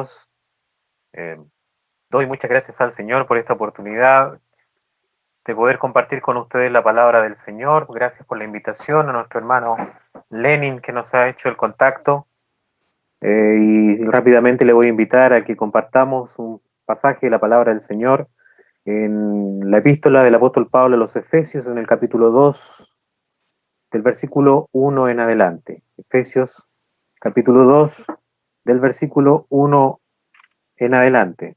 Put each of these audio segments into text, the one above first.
Dios. Eh, Doy muchas gracias al Señor por esta oportunidad de poder compartir con ustedes la palabra del Señor. Gracias por la invitación a nuestro hermano Lenin que nos ha hecho el contacto. Y rápidamente le voy a invitar a que compartamos un pasaje de la palabra del Señor en la epístola del apóstol Pablo a los Efesios, en el capítulo 2, del versículo 1 en adelante. Efesios, capítulo 2, del versículo 1 en adelante.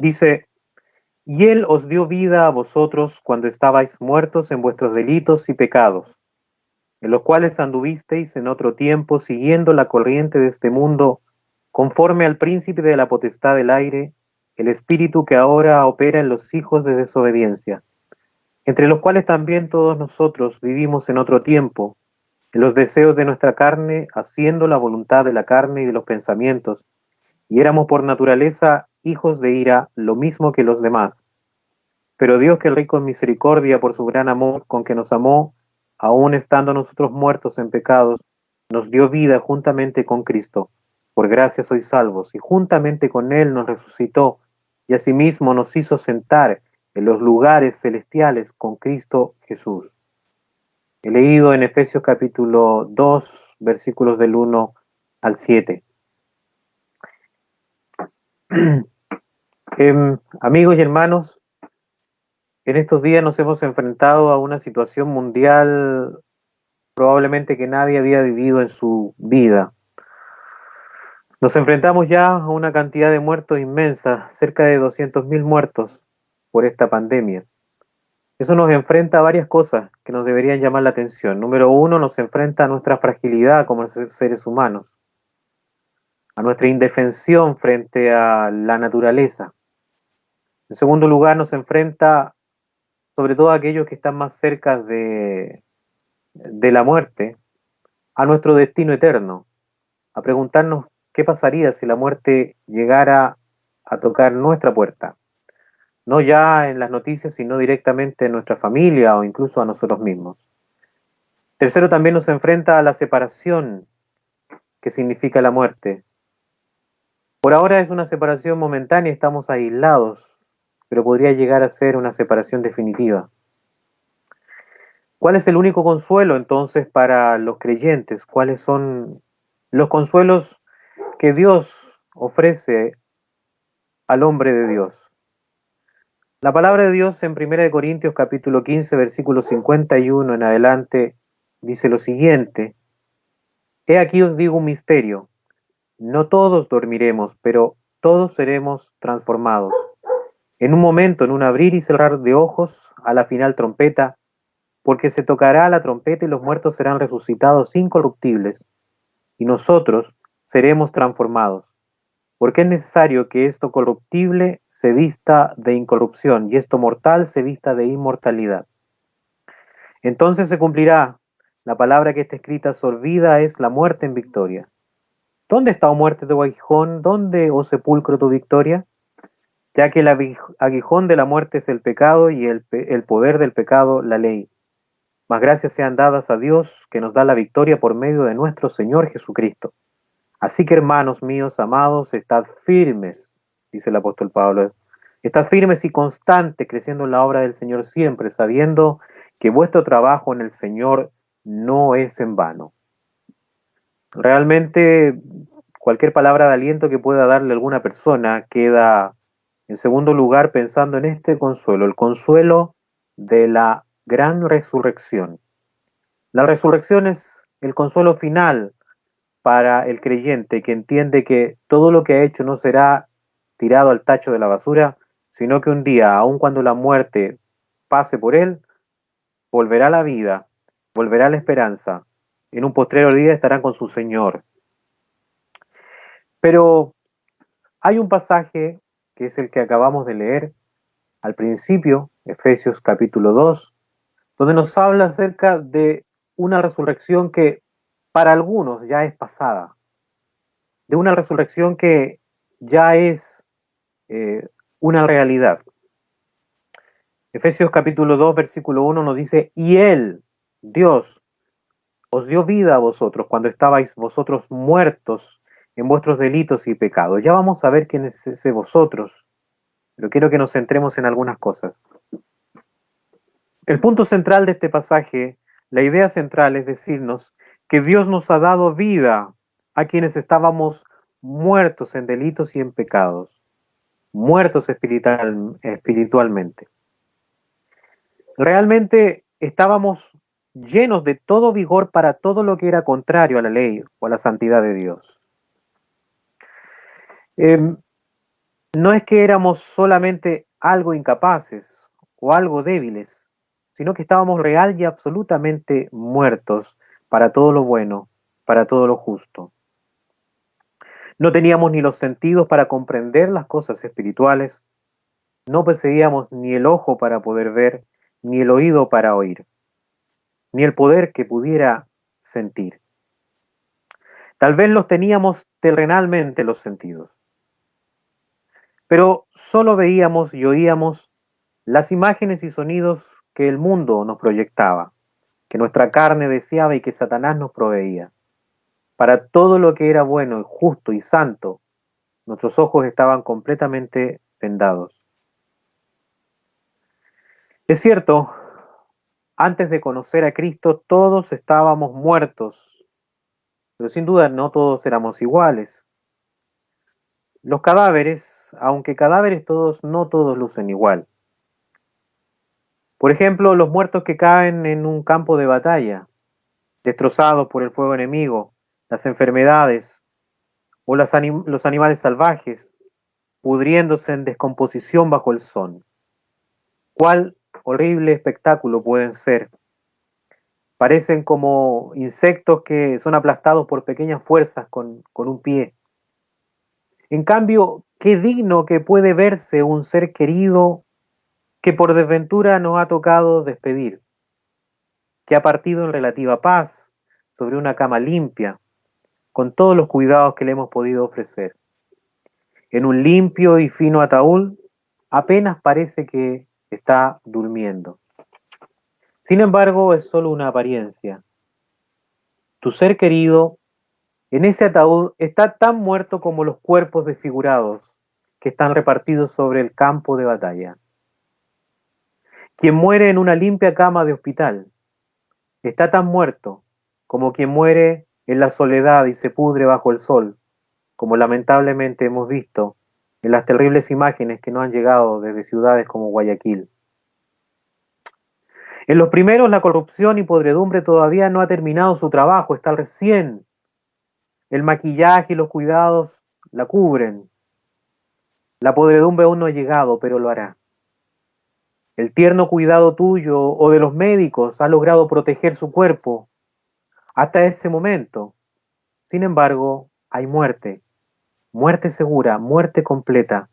Dice: y Él os dio vida a vosotros cuando estabais muertos en vuestros delitos y pecados, en los cuales anduvisteis en otro tiempo siguiendo la corriente de este mundo, conforme al príncipe de la potestad del aire, el espíritu que ahora opera en los hijos de desobediencia, entre los cuales también todos nosotros vivimos en otro tiempo, en los deseos de nuestra carne, haciendo la voluntad de la carne y de los pensamientos, y éramos por naturaleza hijos de ira, lo mismo que los demás. Pero Dios, que es rico en misericordia por su gran amor con que nos amó, aun estando nosotros muertos en pecados, nos dio vida juntamente con Cristo. Por gracia sois salvos, y juntamente con Él nos resucitó, y asimismo nos hizo sentar en los lugares celestiales con Cristo Jesús. He leído en Efesios capítulo 2, versículos del 1 al 7. Amigos y hermanos, en estos días nos hemos enfrentado a una situación mundial probablemente que nadie había vivido en su vida. Nos enfrentamos ya a una cantidad de muertos inmensa, cerca de 200.000 muertos por esta pandemia. Eso nos enfrenta a varias cosas que nos deberían llamar la atención. Número uno, nos enfrenta a nuestra fragilidad como seres humanos, a nuestra indefensión frente a la naturaleza. En segundo lugar, nos enfrenta sobre todo a aquellos que están más cerca de la muerte, a nuestro destino eterno, a preguntarnos qué pasaría si la muerte llegara a tocar nuestra puerta, no ya en las noticias, sino directamente en nuestra familia o incluso a nosotros mismos. Tercero, también nos enfrenta a la separación que significa la muerte. Por ahora es una separación momentánea, estamos aislados, pero podría llegar a ser una separación definitiva. ¿Cuál es el único consuelo entonces para los creyentes? ¿Cuáles son los consuelos que Dios ofrece al hombre de Dios? La palabra de Dios en 1 Corintios capítulo 15, versículo 51 en adelante, dice lo siguiente: He aquí os digo un misterio, no todos dormiremos, pero todos seremos transformados. En un momento, en un abrir y cerrar de ojos, a la final trompeta, porque se tocará la trompeta y los muertos serán resucitados incorruptibles, y nosotros seremos transformados. Porque es necesario que esto corruptible se vista de incorrupción y esto mortal se vista de inmortalidad. Entonces se cumplirá la palabra que está escrita: sorbida es la muerte en victoria. ¿Dónde está, oh muerte, tu aguijón? ¿Dónde, oh sepulcro, tu victoria? Ya que el aguijón de la muerte es el pecado y el poder del pecado la ley. Mas gracias sean dadas a Dios, que nos da la victoria por medio de nuestro Señor Jesucristo. Así que, hermanos míos amados, estad firmes, dice el apóstol Pablo, estad firmes y constantes, creciendo en la obra del Señor siempre, sabiendo que vuestro trabajo en el Señor no es en vano. Realmente, cualquier palabra de aliento que pueda darle a alguna persona queda en segundo lugar pensando en este consuelo, el consuelo de la gran resurrección. La resurrección es el consuelo final para el creyente que entiende que todo lo que ha hecho no será tirado al tacho de la basura, sino que un día, aun cuando la muerte pase por él, volverá a la vida, volverá a la esperanza. En un postrero día estarán con su Señor. Pero hay un pasaje que es el que acabamos de leer al principio, Efesios capítulo 2, donde nos habla acerca de una resurrección que para algunos ya es pasada, de una resurrección que ya es una realidad. Efesios capítulo 2, versículo 1 nos dice, y Él, Dios, os dio vida a vosotros cuando estabais vosotros muertos en vuestros delitos y pecados. Ya vamos a ver quién es ese vosotros, pero quiero que nos centremos en algunas cosas. El punto central de este pasaje, la idea central es decirnos que Dios nos ha dado vida a quienes estábamos muertos en delitos y en pecados, muertos espiritualmente. Realmente estábamos llenos de todo vigor para todo lo que era contrario a la ley o a la santidad de Dios. No es que éramos solamente algo incapaces o algo débiles, sino que estábamos real y absolutamente muertos para todo lo bueno, para todo lo justo. No teníamos ni los sentidos para comprender las cosas espirituales, no poseíamos ni el ojo para poder ver, ni el oído para oír, ni el poder que pudiera sentir. Tal vez los teníamos terrenalmente los sentidos, pero solo veíamos y oíamos las imágenes y sonidos que el mundo nos proyectaba, que nuestra carne deseaba y que Satanás nos proveía. Para todo lo que era bueno y justo y santo, nuestros ojos estaban completamente vendados. Es cierto, antes de conocer a Cristo todos estábamos muertos, pero sin duda no todos éramos iguales. Los cadáveres, aunque cadáveres todos, no todos lucen igual. Por ejemplo, los muertos que caen en un campo de batalla, destrozados por el fuego enemigo, las enfermedades o los animales salvajes, pudriéndose en descomposición bajo el sol. ¿Cuál horrible espectáculo pueden ser? Parecen como insectos que son aplastados por pequeñas fuerzas con un pie. En cambio, qué digno que puede verse un ser querido que por desventura nos ha tocado despedir, que ha partido en relativa paz, sobre una cama limpia, con todos los cuidados que le hemos podido ofrecer. En un limpio y fino ataúd, apenas parece que está durmiendo. Sin embargo, es solo una apariencia. Tu ser querido en ese ataúd está tan muerto como los cuerpos desfigurados que están repartidos sobre el campo de batalla. Quien muere en una limpia cama de hospital está tan muerto como quien muere en la soledad y se pudre bajo el sol, como lamentablemente hemos visto en las terribles imágenes que nos han llegado desde ciudades como Guayaquil. En los primeros la corrupción y podredumbre todavía no ha terminado su trabajo, está recién. El maquillaje y los cuidados la cubren. La podredumbre aún no ha llegado, pero lo hará. El tierno cuidado tuyo o de los médicos ha logrado proteger su cuerpo hasta ese momento. Sin embargo, hay muerte, muerte segura, muerte completa,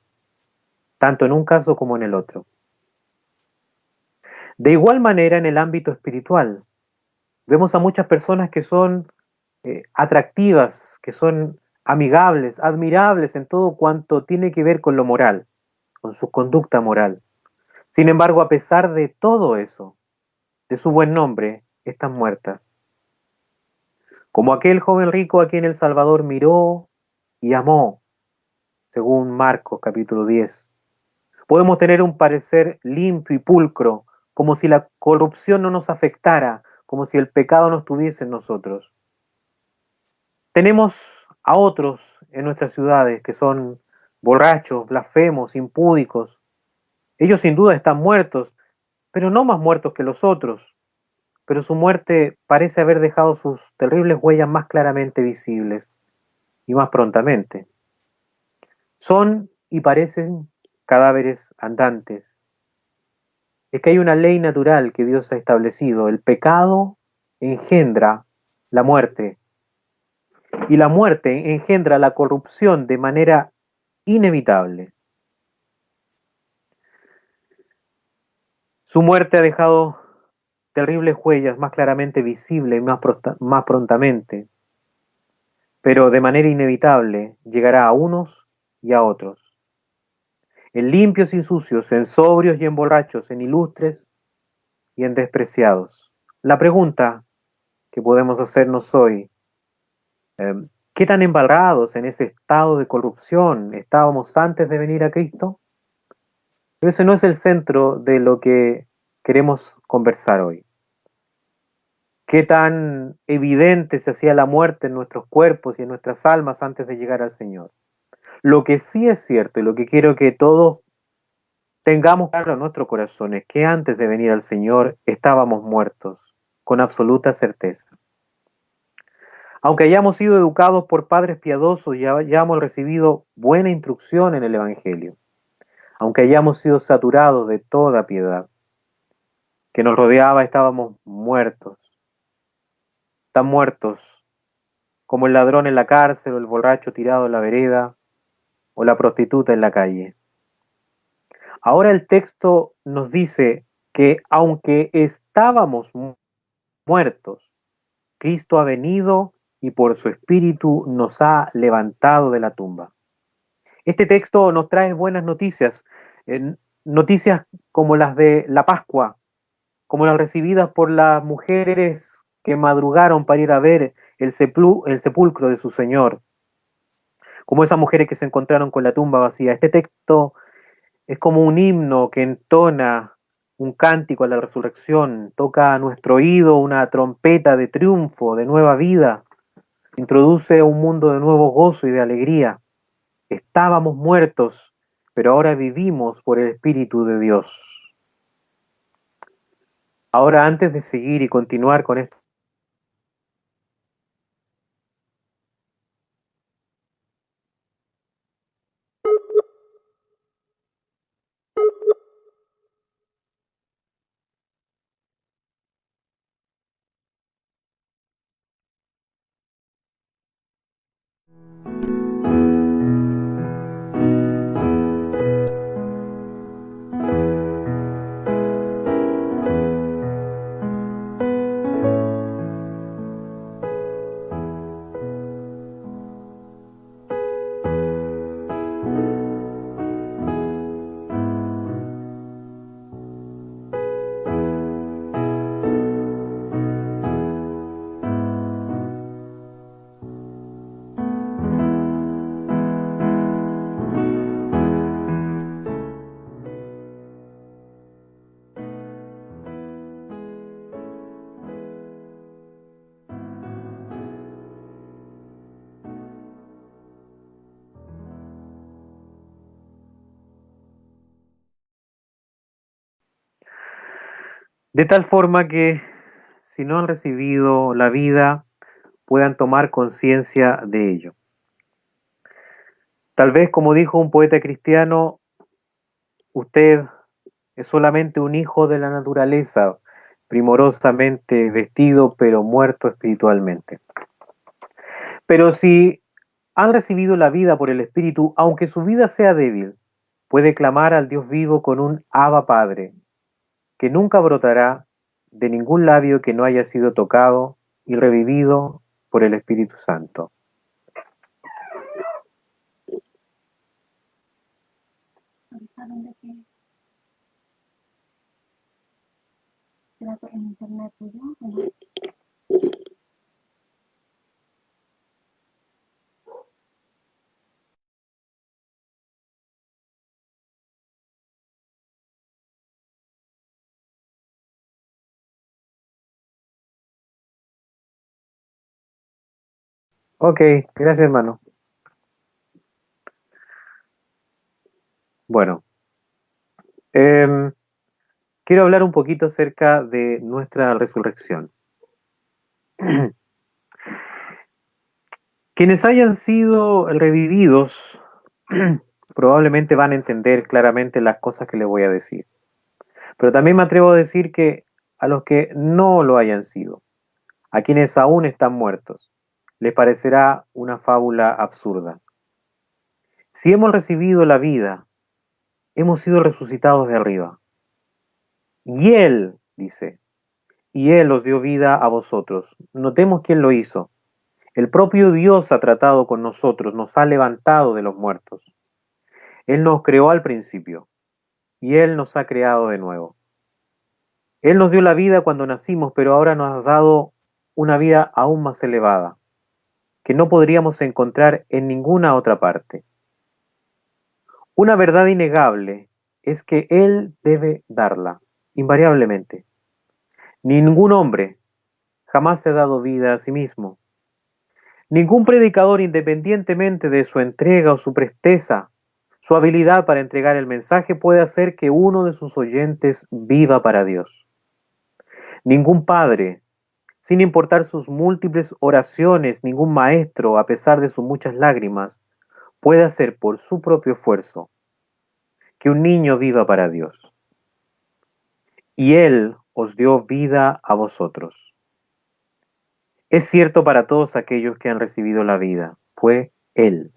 tanto en un caso como en el otro. De igual manera, en el ámbito espiritual, vemos a muchas personas que son atractivas, que son amigables, admirables en todo cuanto tiene que ver con lo moral, con su conducta moral. Sin embargo, a pesar de todo eso, de su buen nombre, están muertas. Como aquel joven rico a quien el Salvador miró y amó, según Marcos capítulo 10. Podemos tener un parecer limpio y pulcro, como si la corrupción no nos afectara, como si el pecado no estuviese en nosotros. Tenemos a otros en nuestras ciudades que son borrachos, blasfemos, impúdicos. Ellos sin duda están muertos, pero no más muertos que los otros. Pero su muerte parece haber dejado sus terribles huellas más claramente visibles y más prontamente. Son y parecen cadáveres andantes. Es que hay una ley natural que Dios ha establecido. El pecado engendra la muerte y la muerte engendra la corrupción de manera inevitable. Su muerte ha dejado terribles huellas más claramente visibles y más prontamente, pero de manera inevitable llegará a unos y a otros. en limpios y sucios, en sobrios y en borrachos, en ilustres y en despreciados. La pregunta que podemos hacernos hoy, eh, ¿qué tan embarrados en ese estado de corrupción estábamos antes de venir a Cristo? Pero ese no es el centro de lo que queremos conversar hoy. ¿Qué tan evidente se hacía la muerte en nuestros cuerpos y en nuestras almas antes de llegar al Señor? Lo que sí es cierto y lo que quiero que todos tengamos claro en nuestro corazón es que antes de venir al Señor estábamos muertos, con absoluta certeza. Aunque hayamos sido educados por padres piadosos y hayamos recibido buena instrucción en el Evangelio, aunque hayamos sido saturados de toda piedad que nos rodeaba, estábamos muertos, tan muertos como el ladrón en la cárcel o el borracho tirado en la vereda o la prostituta en la calle. Ahora el texto nos dice que aunque estábamos muertos, Cristo ha venido y por su Espíritu nos ha levantado de la tumba. Este texto nos trae buenas noticias, noticias como las de la Pascua, como las recibidas por las mujeres que madrugaron para ir a ver el sepulcro de su Señor, como esas mujeres que se encontraron con la tumba vacía. Este texto es como un himno que entona un cántico a la resurrección, toca a nuestro oído una trompeta de triunfo, de nueva vida, introduce un mundo de nuevo gozo y de alegría. Estábamos muertos, pero ahora vivimos por el Espíritu de Dios. Ahora, antes de seguir y continuar con esto, de tal forma que si no han recibido la vida, puedan tomar conciencia de ello. Tal vez, como dijo un poeta cristiano, usted es solamente un hijo de la naturaleza, primorosamente vestido, pero muerto espiritualmente. Pero si han recibido la vida por el Espíritu, aunque su vida sea débil, puede clamar al Dios vivo con un Abba Padre, que nunca brotará de ningún labio que no haya sido tocado y revivido por el Espíritu Santo. Ok, gracias hermano. Bueno, em, quiero hablar un poquito acerca de nuestra resurrección. Quienes hayan sido revividos probablemente van a entender claramente las cosas que les voy a decir. Pero también me atrevo a decir que a los que no lo hayan sido, a quienes aún están muertos, les parecerá una fábula absurda. Si hemos recibido la vida, hemos sido resucitados de arriba. Y Él, dice, y Él os dio vida a vosotros. Notemos quién lo hizo. El propio Dios ha tratado con nosotros, nos ha levantado de los muertos. Él nos creó al principio y Él nos ha creado de nuevo. Él nos dio la vida cuando nacimos, pero ahora nos ha dado una vida aún más elevada, que no podríamos encontrar en ninguna otra parte. Una verdad innegable es que Él debe darla, invariablemente. Ningún hombre jamás se ha dado vida a sí mismo. Ningún predicador, independientemente de su entrega o su presteza, su habilidad para entregar el mensaje, puede hacer que uno de sus oyentes viva para Dios. Ningún padre, sin importar sus múltiples oraciones, ningún maestro, a pesar de sus muchas lágrimas, puede hacer por su propio esfuerzo que un niño viva para Dios. Y Él os dio vida a vosotros. Es cierto para todos aquellos que han recibido la vida. Fue Él.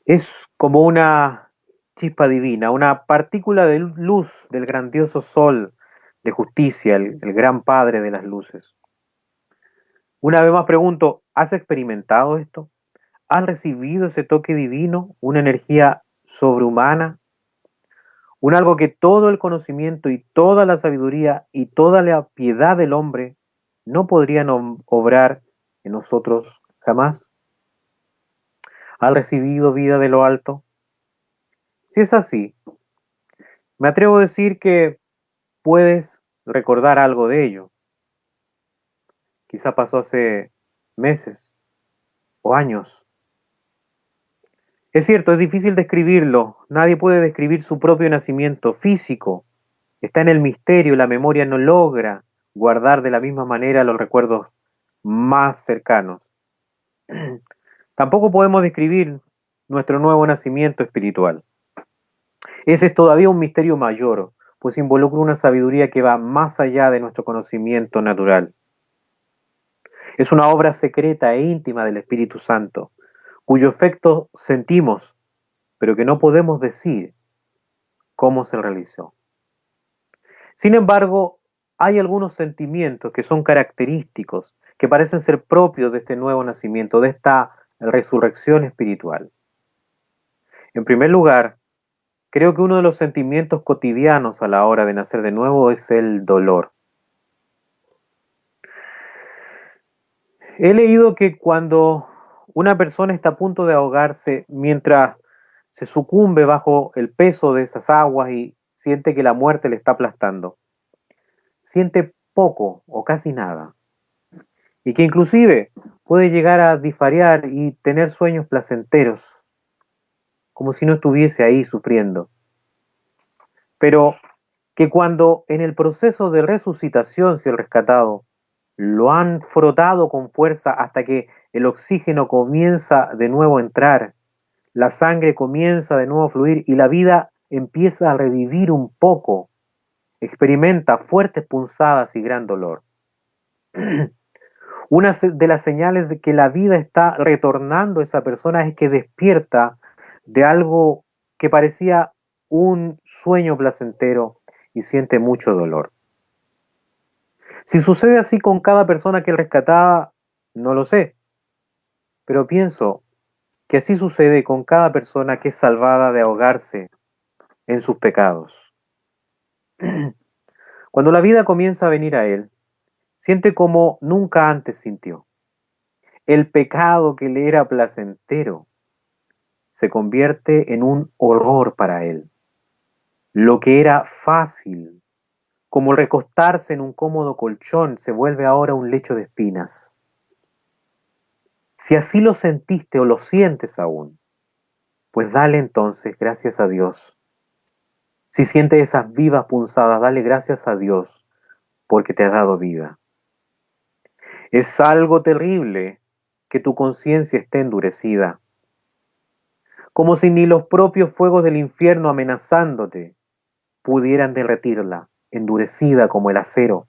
Es como una chispa divina, una partícula de luz del grandioso sol de justicia, el gran Padre de las luces. Una vez más pregunto, ¿has experimentado esto? ¿Has recibido ese toque divino, una energía sobrehumana, un algo que todo el conocimiento y toda la sabiduría y toda la piedad del hombre no podrían obrar en nosotros jamás? ¿Has recibido vida de lo alto? Si es así, me atrevo a decir que puedes recordar algo de ello. Quizá pasó hace meses o años. Es cierto, es difícil describirlo. Nadie puede describir su propio nacimiento físico. Está en el misterio, la memoria no logra guardar de la misma manera los recuerdos más cercanos. Tampoco podemos describir nuestro nuevo nacimiento espiritual. Ese es todavía un misterio mayor, pues involucra una sabiduría que va más allá de nuestro conocimiento natural. Es una obra secreta e íntima del Espíritu Santo, cuyo efecto sentimos, pero que no podemos decir cómo se realizó. Sin embargo, hay algunos sentimientos que son característicos, que parecen ser propios de este nuevo nacimiento, de esta resurrección espiritual. En primer lugar, creo que uno de los sentimientos cotidianos a la hora de nacer de nuevo es el dolor. He leído que cuando una persona está a punto de ahogarse, mientras se sucumbe bajo el peso de esas aguas y siente que la muerte le está aplastando, siente poco o casi nada, y que inclusive puede llegar a disfariar y tener sueños placenteros, como si no estuviese ahí sufriendo. Pero que cuando en el proceso de resucitación, si el rescatado lo han frotado con fuerza hasta que el oxígeno comienza de nuevo a entrar, la sangre comienza de nuevo a fluir y la vida empieza a revivir un poco, experimenta fuertes punzadas y gran dolor. Una de las señales de que la vida está retornando a esa persona es que despierta de algo que parecía un sueño placentero y siente mucho dolor. Si sucede así con cada persona que es rescatada, no lo sé, pero pienso que así sucede con cada persona que es salvada de ahogarse en sus pecados. Cuando la vida comienza a venir a él, siente como nunca antes sintió. El pecado que le era placentero se convierte en un horror para él. Lo que era fácil, como recostarse en un cómodo colchón, se vuelve ahora un lecho de espinas. Si así lo sentiste o lo sientes aún, pues dale entonces gracias a Dios. Si sientes esas vivas punzadas, dale gracias a Dios porque te ha dado vida. Es algo terrible que tu conciencia esté endurecida, como si ni los propios fuegos del infierno amenazándote pudieran derretirla, endurecida como el acero.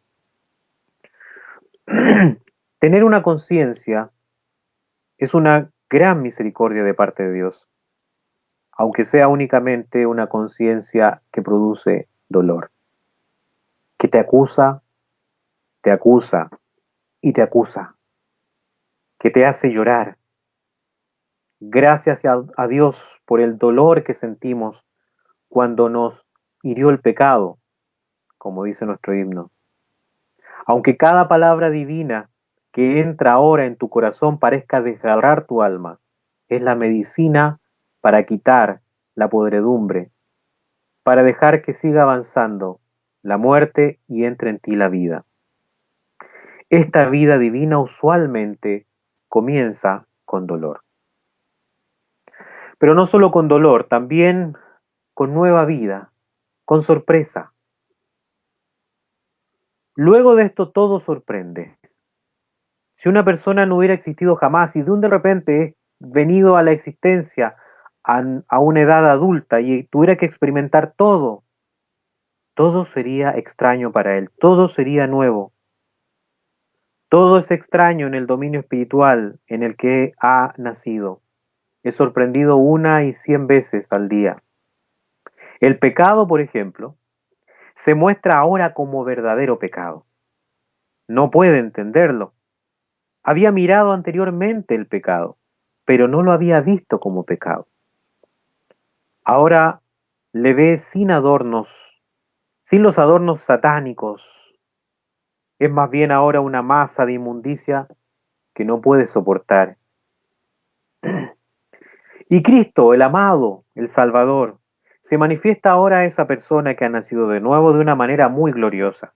Tener una conciencia es una gran misericordia de parte de Dios, aunque sea únicamente una conciencia que produce dolor, que te acusa y te acusa, que te hace llorar, Gracias a Dios por el dolor que sentimos cuando nos hirió el pecado, como dice nuestro himno. Aunque cada palabra divina que entra ahora en tu corazón parezca desgarrar tu alma, es la medicina para quitar la podredumbre, para dejar que siga avanzando la muerte y entre en ti la vida. Esta vida divina usualmente comienza con dolor. Pero no solo con dolor, también con nueva vida, con sorpresa. Luego de esto todo sorprende. Si una persona no hubiera existido jamás y de repente es venido a la existencia a una edad adulta y tuviera que experimentar todo, todo sería extraño para él, todo sería nuevo. Todo es extraño en el dominio espiritual en el que ha nacido. Es sorprendido 1 y 100 veces al día. El pecado, por ejemplo, se muestra ahora como verdadero pecado. No puede entenderlo. Había mirado anteriormente el pecado, pero no lo había visto como pecado. Ahora le ve sin adornos, sin los adornos satánicos. Es más bien ahora una masa de inmundicia que no puede soportar. Y Cristo, el amado, el Salvador, se manifiesta ahora a esa persona que ha nacido de nuevo de una manera muy gloriosa.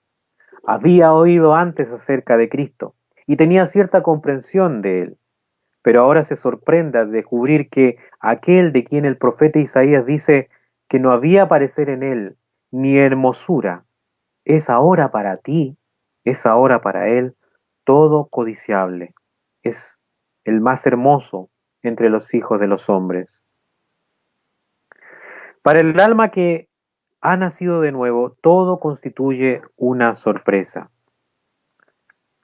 Había oído antes acerca de Cristo y tenía cierta comprensión de él, pero ahora se sorprende al descubrir que aquel de quien el profeta Isaías dice que no había parecer en él ni hermosura, es ahora para ti, es ahora para él todo codiciable, es el más hermoso entre los hijos de los hombres. Para el alma que ha nacido de nuevo, todo constituye una sorpresa.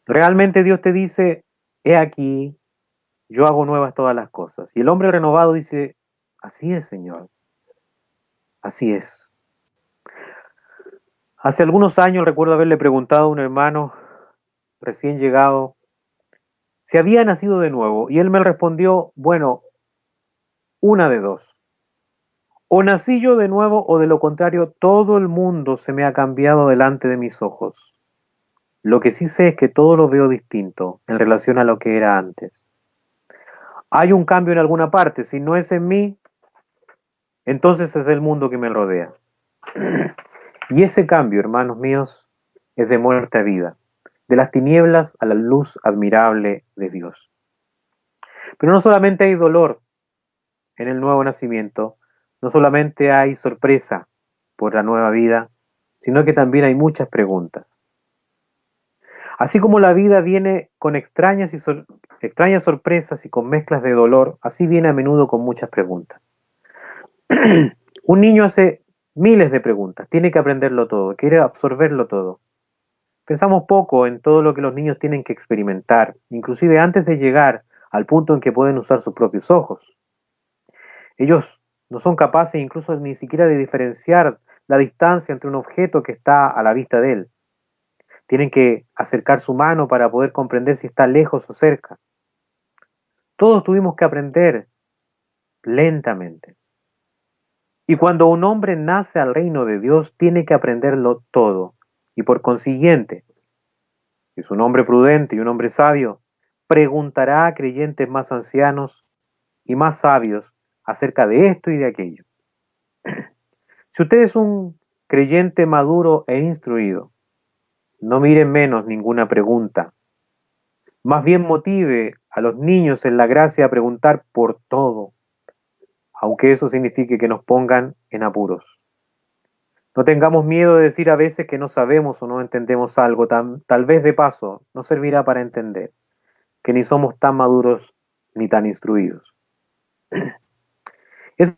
Realmente Dios te dice, he aquí, yo hago nuevas todas las cosas. Y el hombre renovado dice, así es, Señor, así es. Hace algunos años recuerdo haberle preguntado a un hermano recién llegado si había nacido de nuevo, y él me respondió, bueno, una de dos. O nací yo de nuevo, o de lo contrario, todo el mundo se me ha cambiado delante de mis ojos. Lo que sí sé es que todo lo veo distinto en relación a lo que era antes. Hay un cambio en alguna parte, si no es en mí, entonces es el mundo que me rodea. Y ese cambio, hermanos míos, es de muerte a vida, de las tinieblas a la luz admirable de Dios. Pero no solamente hay dolor en el nuevo nacimiento, no solamente hay sorpresa por la nueva vida, sino que también hay muchas preguntas. Así como la vida viene con extrañas sorpresas y con mezclas de dolor, así viene a menudo con muchas preguntas. Un niño hace miles de preguntas, tiene que aprenderlo todo, quiere absorberlo todo. Pensamos poco en todo lo que los niños tienen que experimentar, inclusive antes de llegar al punto en que pueden usar sus propios ojos. Ellos no son capaces incluso ni siquiera de diferenciar la distancia entre un objeto que está a la vista de él. Tienen que acercar su mano para poder comprender si está lejos o cerca. Todos tuvimos que aprender lentamente. Y cuando un hombre nace al reino de Dios, tiene que aprenderlo todo. Y por consiguiente, si es un hombre prudente y un hombre sabio, preguntará a creyentes más ancianos y más sabios acerca de esto y de aquello. Si usted es un creyente maduro e instruido, no mire menos ninguna pregunta. Más bien motive a los niños en la gracia a preguntar por todo, aunque eso signifique que nos pongan en apuros. No tengamos miedo de decir a veces que no sabemos o no entendemos algo, tal vez de paso nos servirá para entender que ni somos tan maduros ni tan instruidos. Es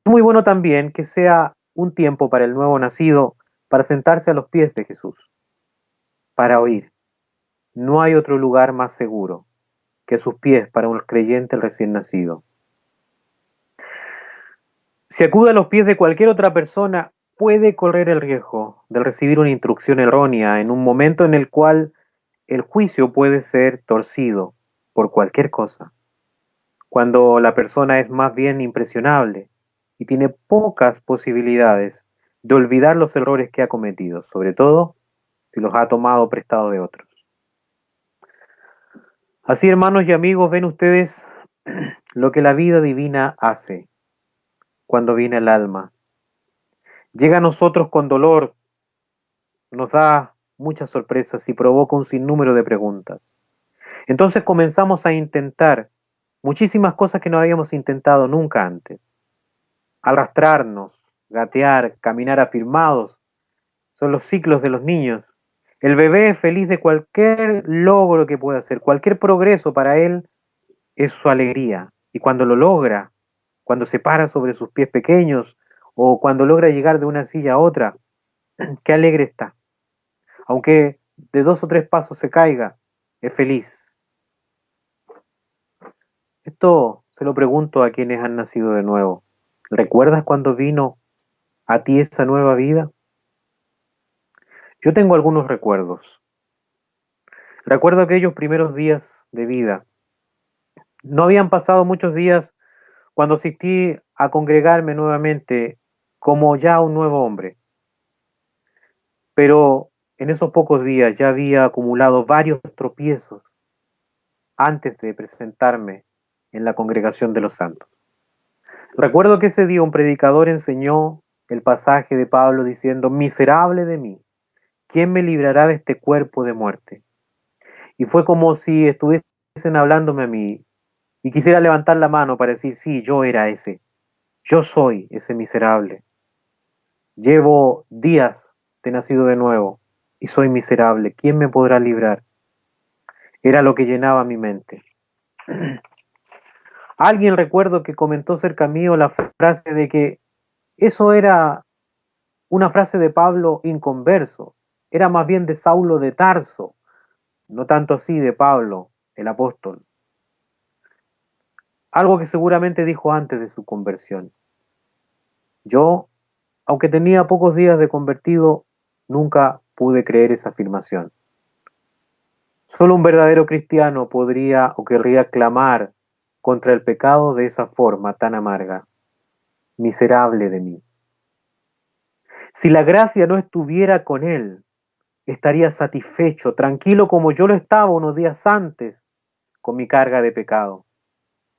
muy bueno también que sea un tiempo para el nuevo nacido para sentarse a los pies de Jesús, para oír. No hay otro lugar más seguro que sus pies para un creyente recién nacido. Si acude a los pies de cualquier otra persona, puede correr el riesgo de recibir una instrucción errónea en un momento en el cual el juicio puede ser torcido por cualquier cosa. cuando la persona es más bien impresionable y tiene pocas posibilidades de olvidar los errores que ha cometido, sobre todo si los ha tomado prestado de otros. Así, hermanos y amigos, ven ustedes lo que la vida divina hace cuando viene el alma. Llega a nosotros con dolor, nos da muchas sorpresas y provoca un sinnúmero de preguntas. Entonces comenzamos a intentar muchísimas cosas que no habíamos intentado nunca antes. Arrastrarnos, gatear, caminar afirmados, son los ciclos de los niños. El bebé es feliz de cualquier logro que pueda hacer, cualquier progreso para él es su alegría. Y cuando lo logra, cuando se para sobre sus pies pequeños o cuando logra llegar de una silla a otra, qué alegre está. Aunque de 2 o 3 pasos se caiga, es feliz. Esto se lo pregunto a quienes han nacido de nuevo. ¿Recuerdas cuando vino a ti esa nueva vida? Yo tengo algunos recuerdos. Recuerdo aquellos primeros días de vida. No habían pasado muchos días cuando asistí a congregarme nuevamente como ya un nuevo hombre. Pero en esos pocos días ya había acumulado varios tropiezos antes de presentarme en la congregación de los santos. Recuerdo que ese día un predicador enseñó el pasaje de Pablo diciendo: miserable de mí, ¿quién me librará de este cuerpo de muerte? Y fue como si estuviesen hablándome a mí y quisiera levantar la mano para decir: sí, yo era ese, yo soy ese miserable. Llevo días de nacido de nuevo y soy miserable. ¿Quién me podrá librar? Era lo que llenaba mi mente. Alguien recuerdo que comentó cerca mío la frase de que eso era una frase de Pablo inconverso, era más bien de Saulo de Tarso, no tanto así de Pablo, el apóstol. Algo que seguramente dijo antes de su conversión. Yo, aunque tenía pocos días de convertido, nunca pude creer esa afirmación. Solo un verdadero cristiano podría o querría clamar contra el pecado de esa forma tan amarga. Miserable de mí. Si la gracia no estuviera con él, estaría satisfecho, tranquilo como yo lo estaba unos días antes con mi carga de pecado,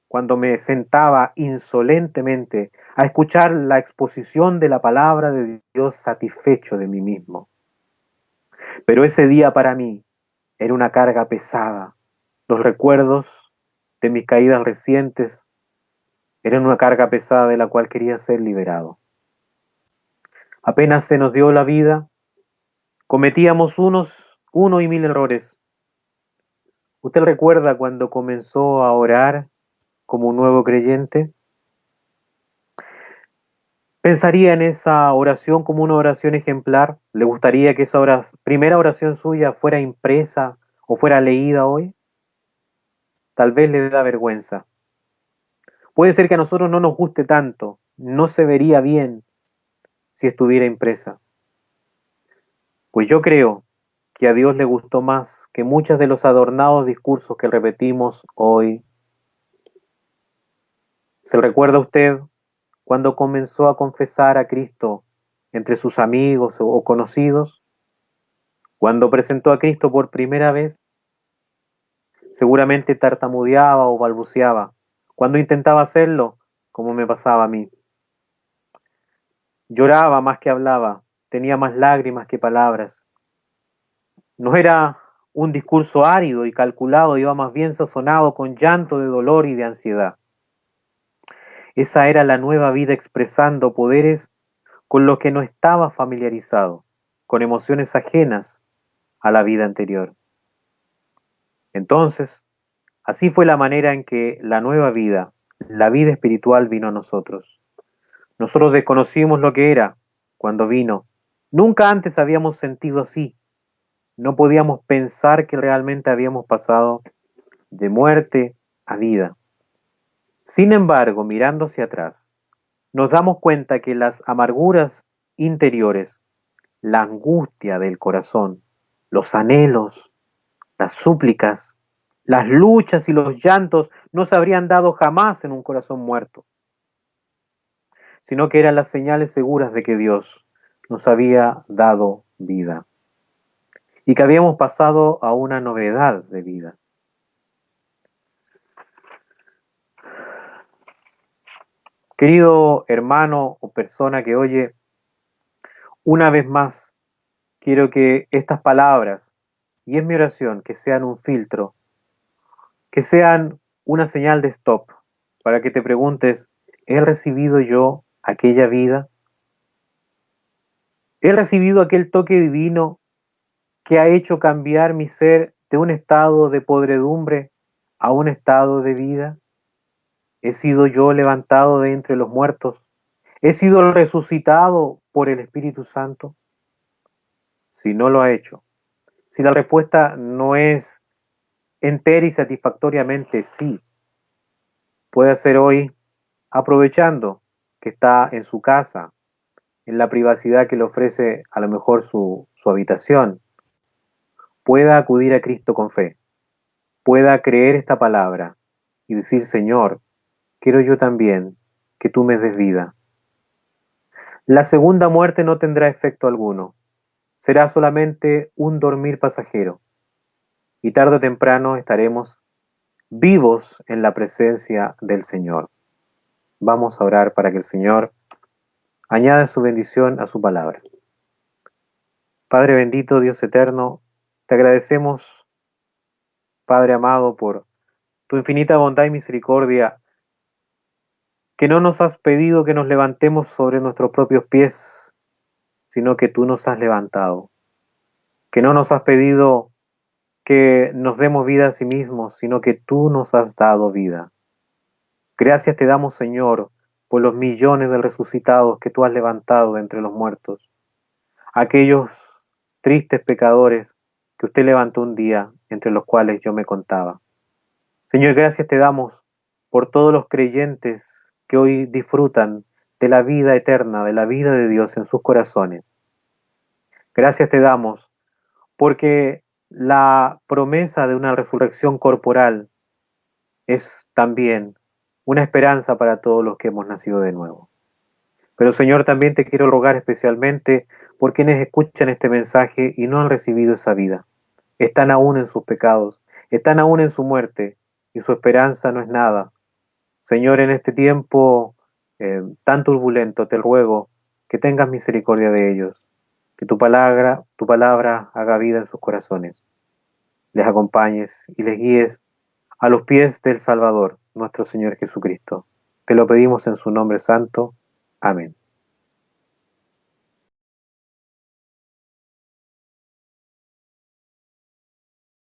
cuando me sentaba insolentemente a escuchar la exposición de la palabra de Dios satisfecho de mí mismo. Pero ese día para mí era una carga pesada. Los recuerdos de mis caídas recientes eran una carga pesada de la cual quería ser liberado. Apenas se nos dio la vida, cometíamos uno y mil errores. ¿Usted recuerda cuando comenzó a orar como un nuevo creyente? ¿Pensaría en esa oración como una oración ejemplar? ¿Le gustaría que esa primera oración suya fuera impresa o fuera leída hoy? Tal vez le da vergüenza. Puede ser que a nosotros no nos guste tanto, no se vería bien si estuviera impresa. Pues yo creo que a Dios le gustó más que muchos de los adornados discursos que repetimos hoy. ¿Se recuerda usted cuando comenzó a confesar a Cristo entre sus amigos o conocidos? Cuando presentó a Cristo por primera vez, seguramente tartamudeaba o balbuceaba. Cuando intentaba hacerlo, como me pasaba a mí. Lloraba más que hablaba, tenía más lágrimas que palabras. No era un discurso árido y calculado, iba más bien sazonado con llanto de dolor y de ansiedad. Esa era la nueva vida expresando poderes con los que no estaba familiarizado, con emociones ajenas a la vida anterior. Entonces, así fue la manera en que la nueva vida, la vida espiritual vino a nosotros. Nosotros desconocimos lo que era cuando vino. Nunca antes habíamos sentido así. No podíamos pensar que realmente habíamos pasado de muerte a vida. Sin embargo, mirando hacia atrás, nos damos cuenta que las amarguras interiores, la angustia del corazón, los anhelos, las súplicas, Las luchas y los llantos no se habrían dado jamás en un corazón muerto, sino que eran las señales seguras de que Dios nos había dado vida y que habíamos pasado a una novedad de vida. Querido hermano o persona que oye, una vez más quiero que estas palabras, y es mi oración, que sean un filtro, que sean una señal de stop, para que te preguntes, ¿he recibido yo aquella vida? ¿He recibido aquel toque divino que ha hecho cambiar mi ser de un estado de podredumbre a un estado de vida? ¿He sido yo levantado de entre los muertos? ¿He sido resucitado por el Espíritu Santo? Si no lo ha hecho, si la respuesta no es entera y satisfactoriamente sí, puede hacer hoy, aprovechando que está en su casa, en la privacidad que le ofrece a lo mejor su habitación, pueda acudir a Cristo con fe, pueda creer esta palabra y decir, Señor, quiero yo también que tú me des vida. La segunda muerte no tendrá efecto alguno, será solamente un dormir pasajero, y tarde o temprano estaremos vivos en la presencia del Señor. Vamos a orar para que el Señor añada su bendición a su palabra. Padre bendito, Dios eterno, te agradecemos, Padre amado, por tu infinita bondad y misericordia, que no nos has pedido que nos levantemos sobre nuestros propios pies, sino que tú nos has levantado, que no nos has pedido que nos demos vida a sí mismos, sino que tú nos has dado vida. Gracias te damos, Señor, por los millones de resucitados que tú has levantado de entre los muertos, aquellos tristes pecadores que usted levantó un día, entre los cuales yo me contaba. Señor, gracias te damos por todos los creyentes que hoy disfrutan de la vida eterna, de la vida de Dios en sus corazones. Gracias te damos porque la promesa de una resurrección corporal es también una esperanza para todos los que hemos nacido de nuevo. Pero Señor, también te quiero rogar especialmente por quienes escuchan este mensaje y no han recibido esa vida. Están aún en sus pecados, están aún en su muerte y su esperanza no es nada. Señor, en este tiempo tan turbulento, te ruego que tengas misericordia de ellos, que tu palabra haga vida en sus corazones, les acompañes y les guíes a los pies del Salvador, nuestro Señor Jesucristo. Te lo pedimos en su nombre santo. Amén.